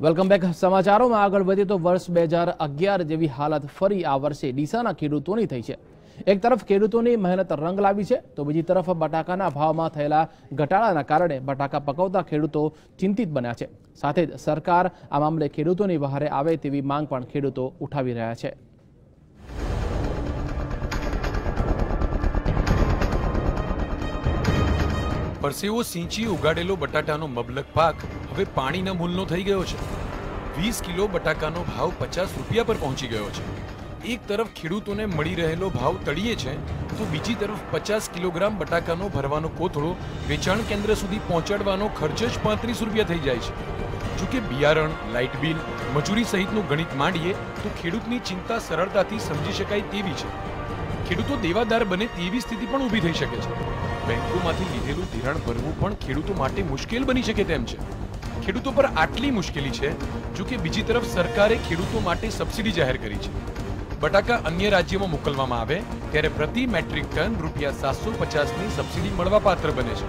Welcome back. સમાચારોમાં આગળ વધીએ તો વર્ષ 2011 જેવી હાલત ફરી આ વર્ષે ડીસાના ખેડૂતોની થઈ છે। એક તરફ ખેડૂતોની મહેનત રંગ લાવી છે તો બીજી તરફ બટાકાના ભાવમાં થયેલા ઘટાડાના કારણે બટાકા પકવતા ખેડૂતો ચિંતિત બન્યા છે। સાથે જ સરકાર આ મામલે ખેડૂતોની વહારે આવે તેવી માંગ પણ ખેડૂતો ઉઠાવી રહ્યા છે। પરસેવો સિંચી ઉગાડેલો બટાટાનો મબલક પાક હવે પાણીના મૂલનો થઈ ગયો છે। 20 કિલો બટાકાનો ભાવ 50 રૂપિયા પર પહોંચી ગયો છે। એક તરફ ખેડૂતોને મળી રહેલો ભાવ તળિયે છે તો બીજી તરફ 50 કિલોગ્રામ બટાકાનો ભરવાનો કોથળો વેચાણ કેન્દ્ર સુધી પહોંચાડવાનો ખર્ચ જ 35 રૂપિયા થઈ જાય છે। જો કે બિયારણ, લાઇટ બિલ, મજૂરી સહિતનું ગણિત માંડીએ તો ખેડૂતની ચિંતા સરળતાથી સમજી શકાય તેવી છે। ખેડૂતો દેવાદાર બને તેવી સ્થિતિ પણ ઊભી થઈ શકે છે। બેંકોમાંથી લીધેલું ધિરાણ ભરવું પણ ખેડૂતો માટે મુશ્કેલ બની શકે તેમ છે। ખેડૂતો પર આટલી મુશ્કેલી છે, જો કે બીજી તરફ સરકારે ખેડૂતો માટે સબસિડી જાહેર કરી છે। બટાકા અન્ય રાજ્યોમાં મોકલવામાં આવે ત્યારે પ્રતિ મેટ્રિક ટન ₹750ની સબસિડી મળવાપાત્ર બને છે,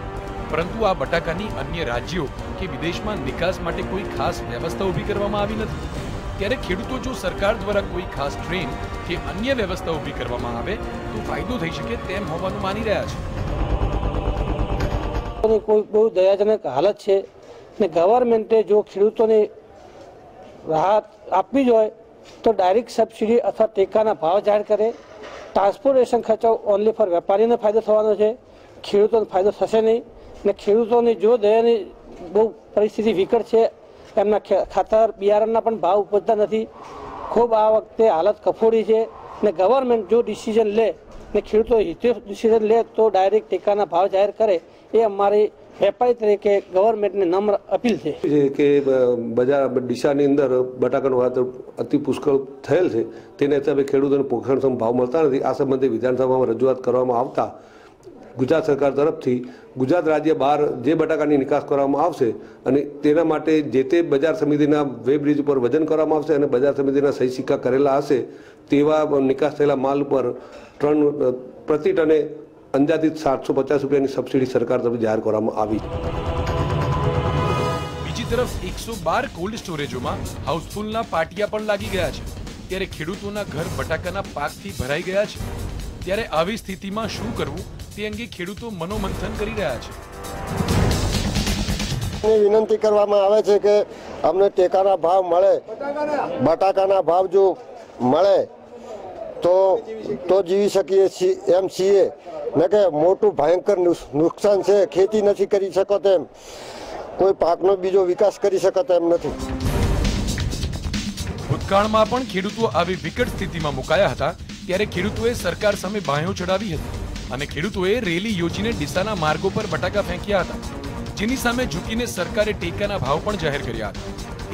પરંતુ આ બટાકાની અન્ય રાજ્યો કે વિદેશમાં નિકાસ માટે કોઈ ખાસ વ્યવસ્થા ઊભી કરવામાં આવી નથી। ત્યારે ખેડૂતો જો સરકાર દ્વારા કોઈ ખાસ ટ્રેન કે અન્ય વ્યવસ્થા ઊભી કરવામાં આવે તો ફાયદો થઈ શકે તેમ હોવાનું માની રહ્યા છે। કોઈ બહુ દયાજનક હાલત છે ને ગવર્મેન્ટે જો ખેડૂતોને રાહત આપવી જ હોય તો ડાયરેક્ટ સબસિડી અથવા ટેકાના ભાવ જાહેર કરે। ટ્રાન્સપોર્ટેશન ખર્ચો ઓનલી ફોર વેપારીને ફાયદો થવાનો છે, ખેડૂતોને ફાયદો થશે નહીં। ને ખેડૂતોની જો દયાની બહુ પરિસ્થિતિ વિકટ છે, એમના ખાતર બિયારણના પણ ભાવ ઉપજતા નથી। ખૂબ આ વખતે હાલત કફોડી છે ને ગવર્મેન્ટ જો ડિસિઝન લે ને ખેડૂતો હિતેશ ડિસિઝન લે તો ડાયરેક્ટ ટેકાના ભાવ જાહેર કરે, એ અમારી વેપારી તરીકે ગવર્મેન્ટને નમ્ર અપીલ છે કે બજાર ડીસાની અંદર બટાકાનો ભાવ અતિ પુષ્કળ થયેલ છે, તેને હિસાબે ખેડૂતોને પોષણક્ષમ ભાવ મળતા નથી। આ સંબંધે વિધાનસભામાં રજૂઆત કરવામાં આવતા ગુજરાત સરકાર તરફથી ગુજરાત રાજ્ય બહાર જે બટાકાની નિકાસ કરવામાં આવશે અને તેના માટે જે તે બજાર સમિતિના વેબ બ્રિજ ઉપર વજન કરવામાં આવશે અને બજાર સમિતિના સહી સિક્કા કરેલા હશે તેવા નિકાસ થયેલા માલ ઉપર પ્રતિ ટને અંદાજિત 750 રૂપિયાની સબસિડી સરકાર તરફથી જાહેર કરવામાં આવી। બીજી તરફ 112 કોલ્ડ સ્ટોરેજોમાં હાઉસફુલના પાટિયા પણ લાગી ગયા છે, ત્યારે ખેડૂતોના ઘર બટાકાના પાકથી ભરાઈ ગયા છે। ત્યારે આવી સ્થિતિમાં શું કરવું તે અંગે ખેડૂતો મનોમંથન કરી રહ્યા છે। વિનંતી કરવામાં આવે છે કે અમને ટેકાના ભાવ મળે, બટાકાના ભાવ જો મળે તો જીવી શકીએ એમ છીએ, ને કે મોટું ભયંકર નુકસાન છે। ખેતી નથી કરી શકો તેમ, કોઈ પાકનો બીજો વિકાસ કરી શકે તેમ નથી। ભૂતકાળમાં પણ ખેડૂતો આવી વિકટ સ્થિતિમાં મુકાયા હતા, ત્યારે ખેડૂતોએ સરકાર સામે બાંયો ચડાવી હતી અને ખેડૂતોએ રેલી યોજીને ડીસાના માર્ગો પર બટાકા ફેંક્યા હતા, જેની સામે ઝૂકીને સરકારે ટેકાના ભાવ પણ જાહેર કર્યા હતા।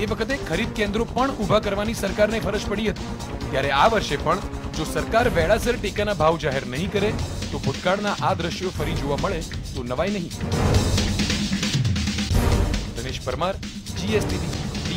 એ વખતે ખરીદ કેન્દ્રો પણ ઊભા કરવાની સરકારને ફરજ પડી હતી। ત્યારે આ વર્ષે પણ જો સરકાર વેળાસર ટેકાના ભાવ જાહેર નહીં કરે તો ભૂતકાળના આ દ્રશ્યો ફરી જોવા મળે તો નવાઈ નહીં। દિનેશ પરમાર, GSTV।